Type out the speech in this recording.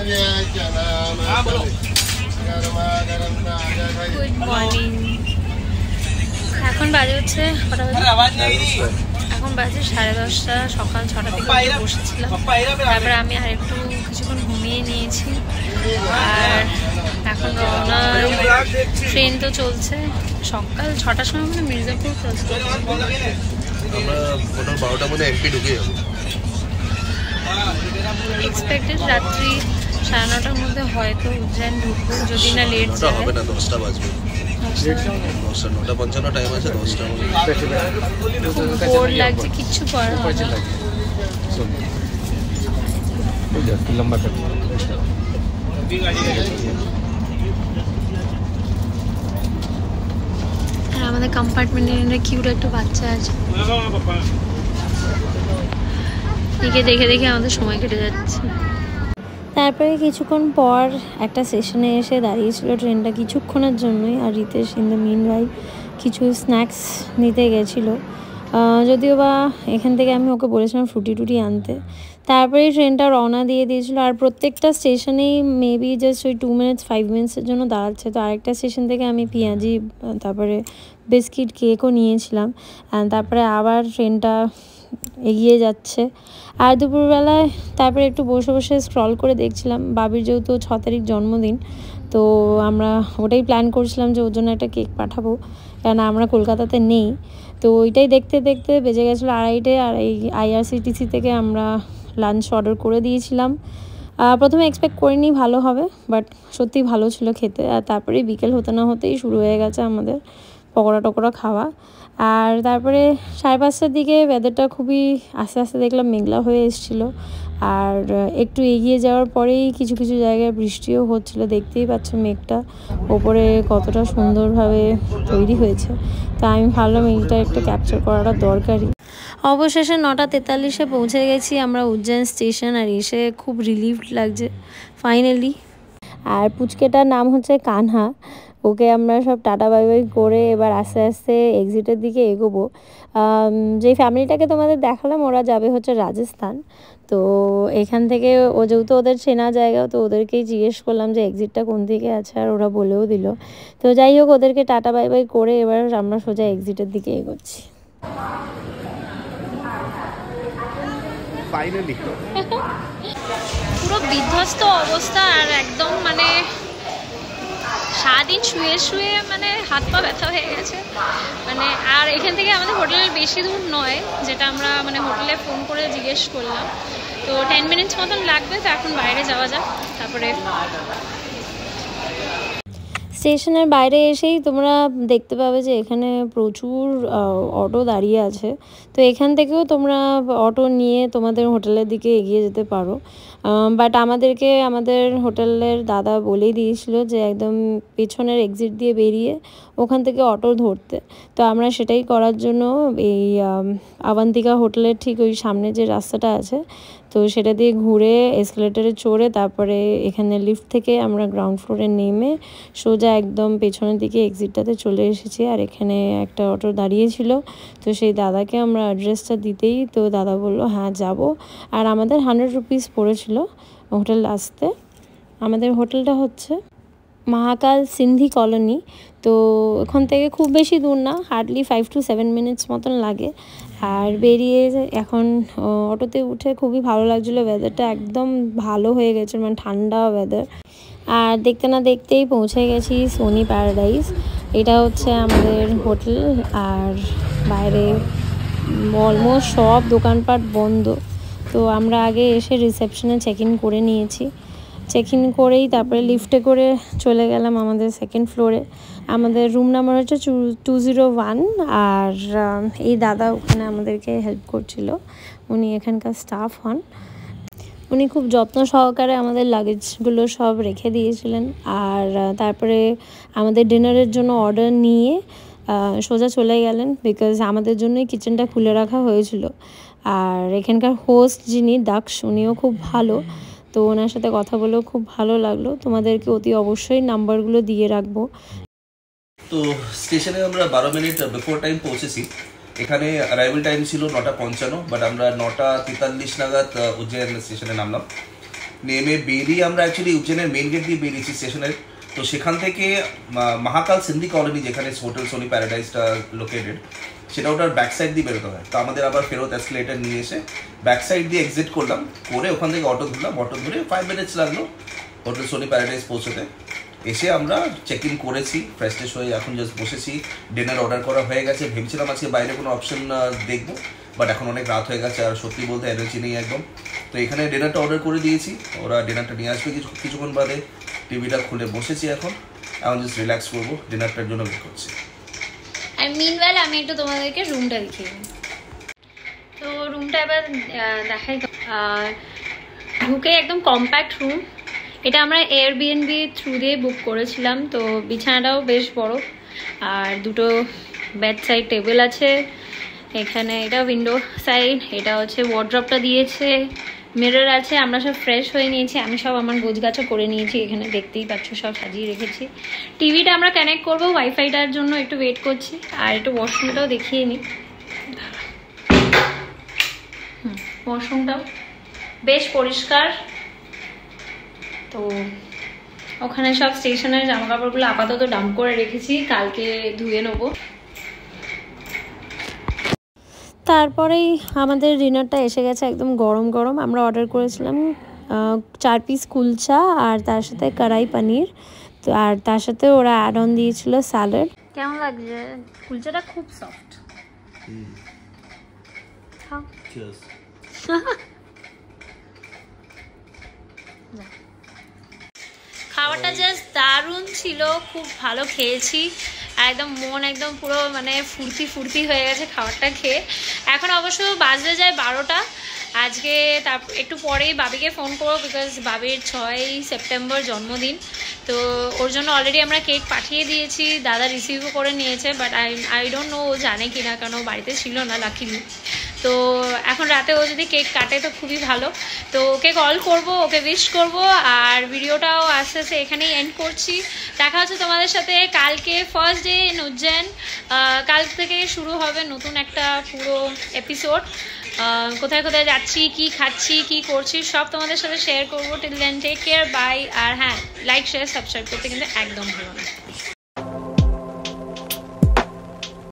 Good morning. এখন বাজে হচ্ছে এখন বাজে 10:30। সকাল 6টা থেকে বসেছিলাম, তারপরে আমি আর একটু কিছুক্ষণ ঘুমিয়ে নিয়েছি। আর এখন রওনা, ট্রেন তো চলছে সকাল 6টার সময়, মানে মির্জাপুর ক্রস করতে এক্সপেক্টেড রাত্রি 9:30টার মধ্যে হয়তো উজ্জয়ন ঢুকবো, যদি না লেট হবে না। 10টা বাজবে, 9:55 টাইম আছে। 10টা খুব বোর লাগছে, কিচ্ছু করার হবে না। আর আমাদের কম্পার্টমেন্টে কিউট একটা বাচ্চা আছে, একে দেখে দেখে আমাদের সময় কেটে যাচ্ছে। তারপরে কিছুক্ষণ পর একটা স্টেশনে এসে দাঁড়িয়েছিল ট্রেনটা কিছুক্ষণের জন্যই, আর রিতেশ ইন দ্য মিন ওয়াইল কিছু স্ন্যাক্স নিতে গেছিলো। যদিও বা এখান থেকে আমি ওকে বলেছিলাম ফ্রুটি টুটি আনতে। তারপরে ট্রেনটা রওনা দিয়ে দিয়েছিলো, আর প্রত্যেকটা স্টেশনেই মেবি জাস্ট ওই 2 মিনিটস 5 মিনিটসের জন্য দাঁড়াচ্ছে। তো আরেকটা স্টেশন থেকে আমি পেঁয়াজি, তারপরে বিস্কিট, কেকও নিয়েছিলাম। তারপরে আবার ট্রেনটা এগিয়ে যাচ্ছে। আর দুপুরবেলায় তারপরে একটু বসে বসে স্ক্রল করে দেখছিলাম। বাবির যেহেতু 6 তারিখ জন্মদিন, তো আমরা ওটাই প্ল্যান করছিলাম যে ওর জন্য একটা কেক পাঠাবো, কারণ আমরা কলকাতাতে নেই। তো ওইটাই দেখতে দেখতে বেজে গেছিলো 2:30। আর এই IRCTC থেকে আমরা লাঞ্চ অর্ডার করে দিয়েছিলাম। প্রথমে এক্সপেক্ট করিনি ভালো হবে, বাট সত্যি ভালো ছিল খেতে। আর তারপরে বিকেল হতে না হতেই শুরু হয়ে গেছে আমাদের পকোড়া টকোড়া খাওয়া। আর তারপরে 5:30টার দিকে ওয়েদারটা খুবই আস্তে আস্তে দেখলাম মেঘলা হয়ে এসেছিলো। আর একটু এগিয়ে যাওয়ার পরেই কিছু কিছু জায়গায় বৃষ্টিও হচ্ছিলো। দেখতেই পাচ্ছ মেঘটা ওপরে কতটা সুন্দরভাবে তৈরি হয়েছে। তো আমি ভাবলাম এইটা একটু ক্যাপচার করাটা দরকারি। অবশেষে 9:43-এ পৌঁছে গেছি আমরা উজ্জয়ন স্টেশন, আর এসে খুব রিলিভড লাগছে ফাইনালি। আর পুচকেটার নাম হচ্ছে কানহা। ওকে আমরা সব টাটা বাই বাই করে এবার আস্তে আস্তে এক্সিটের দিকে এগোবো। যেই ফ্যামিলিটাকে তোমাদের দেখালাম ওরা যাবে হচ্ছে রাজস্থান। তো এখান থেকে ও যেহেতু ওদের চেনা জায়গা, তো ওদেরকেই জিজ্ঞেস করলাম যে এক্সিটটা কোন দিকে আছে, আর ওরা বলেও দিল। তো যাই হোক, ওদেরকে টাটা বাই বাই করে এবার আমরা সোজা এক্সিটের দিকে এগোচ্ছি। পুরো বিধ্বস্ত অবস্থা, আর একদম মানে সারাদিন শুয়ে শুয়ে মানে হাত পা ব্যথা হয়ে গেছে মানে। আর এখান থেকে আমাদের হোটেলের বেশি দূর নয়, যেটা আমরা মানে হোটেলে ফোন করে জিজ্ঞেস করলাম। তো 10 মিনিটস মতন লাগবে। তো এখন বাইরে যাওয়া যাক। তারপরে স্টেশনের বাইরে এসেই তোমরা দেখতে পাবে যে এখানে প্রচুর অটো দাঁড়িয়ে আছে। তো এখান থেকেও তোমরা অটো নিয়ে তোমাদের হোটেলের দিকে এগিয়ে যেতে পারো। বাট আমাদেরকে আমাদের হোটেলের দাদা বলেই দিয়েছিল যে একদম পেছনের এক্সিট দিয়ে বেরিয়ে ওখান থেকে অটো ধরতে। তো আমরা সেটাই করার জন্য এই আবান্তিকা হোটেলের ঠিক ওই সামনে যে রাস্তাটা আছে, তো সেটা দিয়ে ঘুরে এসকেলেটারে চড়ে তারপরে এখানে লিফট থেকে আমরা গ্রাউন্ড ফ্লোরে নেমে সোজা একদম পেছনের দিকে এক্সিটটাতে চলে এসেছি। আর এখানে একটা অটো দাঁড়িয়েছিল, তো সেই দাদাকে আমরা অ্যাড্রেসটা দিতেই তো দাদা বললো হ্যাঁ যাব। আর আমাদের 100 রুপিস পড়েছিল হোটেল আসতে। আমাদের হোটেলটা হচ্ছে মহাকাল সিন্ধি কলোনি। তো ওখান থেকে খুব বেশি দূর না, হার্ডলি 5 to 7 মিনিটস মতন লাগে। আর বেরিয়ে এখন অটোতে উঠে খুবই ভালো লাগছিলো, ওয়েদারটা একদম ভালো হয়ে গেছে, মানে ঠান্ডা ওয়েদার। আর দেখতে না দেখতেই পৌঁছে গেছি সোনি প্যারাডাইস। এটা হচ্ছে আমাদের হোটেল। আর বাইরে অলমোস্ট সব দোকানপাট বন্ধ। তো আমরা আগে এসে রিসেপশনে চেক ইন করে নিয়েছি। চেক ইন করেই তারপরে লিফটে করে চলে গেলাম আমাদের সেকেন্ড ফ্লোরে। আমাদের রুম নাম্বার হচ্ছে 201। আর এই দাদা ওখানে আমাদেরকে হেল্প করছিল, উনি এখানকার স্টাফ হন। উনি খুব যত্ন সহকারে আমাদের লাগেজগুলো সব রেখে দিয়েছিলেন। আর তারপরে আমাদের ডিনারের জন্য অর্ডার নিয়ে সোজা চলে গেলেন, বিকজ আমাদের জন্যই কিচেনটা খুলে রাখা হয়েছিল। আর এখানকার হোস্ট যিনি দাক্ষ, উনিও খুব ভালো। তো ওনার সাথে কথা বলেও খুব ভালো লাগলো। তোমাদেরকে অতি অবশ্যই নাম্বারগুলো দিয়ে রাখবো। তো স্টেশনে আমরা 12 মিনিট বিফোর টাইম পৌঁছেছি। এখানে অ্যারাইভাল টাইম ছিল 9:55, বাট আমরা 9:43 নাগাদ উজ্জয়ন স্টেশনে নামলাম। নেমে বেরিয়ে আমরা অ্যাকচুয়ালি উজ্জয়নের মেন গেট দিয়ে বেরিয়েছি স্টেশনের। তো সেখান থেকে মহাকাল সিন্ধি কলোনি, যেখানে হোটেল সোনি প্যারাডাইসটা লোকেটেড, সেটা ওটার ব্যাক সাইড দিয়ে বেরোতে হয়। তো আমাদের আবার ফেরত এসকেলেটার নিয়ে এসে ব্যাক সাইড দিয়ে এক্সিট করলাম, করে ওখান থেকে অটো ধরলাম। অটো ধরে 5 মিনিটস লাগলো হোটেল সোনি প্যারাডাইস পৌঁছতে। এসে আমরা চেক ইন করেছি, ফ্রেশ ট্রেশ হয়ে এখন জাস্ট বসেছি। ডিনার অর্ডার করা হয়ে গেছে। ভেবেছিলাম আজকে বাইরে কোনো অপশন দেখবো, বাট এখন অনেক রাত হয়ে গেছে আর সত্যি বলতে এনার্জি নেই একদম। তো এখানে ডিনারটা অর্ডার করে দিয়েছি, ওরা ডিনারটা নিয়ে আসবে কিছুক্ষণ বাদে। টিভিটা খুলে বসেছি, এখন জাস্ট রিল্যাক্স করবো, ডিনারটার জন্য ওয়েট করছি। আর মিনওয়াইল আমি একটু তোমাদেরকে রুমটা দেখিয়ে দিই। তো রুমটা এবার দেখাই। ঢুকে একদম কম্প্যাক্ট রুম। এটা আমরা এয়ারবিএনবি থ্রু দিয়ে বুক করেছিলাম। তো বিছানাটাও বেশ বড়, আর দুটো বেড সাইড টেবিল আছে এখানে। এটা উইন্ডো সাইড, এটা হচ্ছে ওয়ার্ড্রপটা দিয়েছে, মিরর আছে। আমরা সব ফ্রেশ হয়ে নিয়েছি, আমি সব আমার গোছগাছা করে নিয়েছি, এখানে দেখতেই পাচ্ছ সব সাজিয়ে রেখেছি। টিভিটা আমরা কানেক্ট করবো ওয়াইফাইটার জন্য, একটু ওয়েট করছি। আর একটু ওয়াশরুমটাও দেখিয়ে নিই। ওয়াশরুমটাও বেশ পরিষ্কার। তো ওখানে সব স্টেশনের জামা কাপড়গুলো আপাতত ডাম্প করে রেখেছি, কালকে ধুয়ে নেবো। তারপরেই আমাদের ডিনারটা এসে গেছে, একদম গরম গরম। আমরা অর্ডার করেছিলাম 4 পিস কুলচা, আর তার সাথে কড়াই পনির। তো আর তার সাথে ওরা অ্যাড অন দিয়েছিল স্যালাড। কেমন লাগছে? কুলচাটা খুব সফট। খাবারটা জাস্ট দারুণ ছিল, খুব ভালো খেয়েছি। একদম মন একদম পুরো মানে ফুর্তি ফুর্তি হয়ে গেছে খাবারটা খেয়ে। এখন অবশ্য বাজতে যায় 12টা। আজকে তারপর একটু পরেই বাবিকে ফোন করবো, বিকজ বাবির 6 সেপ্টেম্বর জন্মদিন। তো ওর জন্য অলরেডি আমরা কেক পাঠিয়ে দিয়েছি, দাদা রিসিভও করে নিয়েছে। বাট আই ডোন্ট নো ও জানে কি না, কারণ ও বাড়িতে ছিল না লাকিলি। তো এখন রাতে ও যদি কেক কাটে তো খুবই ভালো। তো ওকে কল করব, ওকে উইশ করব। আর ভিডিওটাও আস্তে আস্তে এখানেই এন্ড করছি। দেখা হচ্ছে তোমাদের সাথে কালকে, ফার্স্ট ডে ইন উজ্জয়ন। কাল থেকে শুরু হবে নতুন একটা পুরো এপিসোড। কোথায় কোথায় যাচ্ছি, কি খাচ্ছি, কি করছি, সব তোমাদের সাথে শেয়ার করবো। Till then take care, bye. আর হ্যাঁ, লাইক শেয়ার সাবস্ক্রাইব করতে কিন্তু একদম ভুলো না।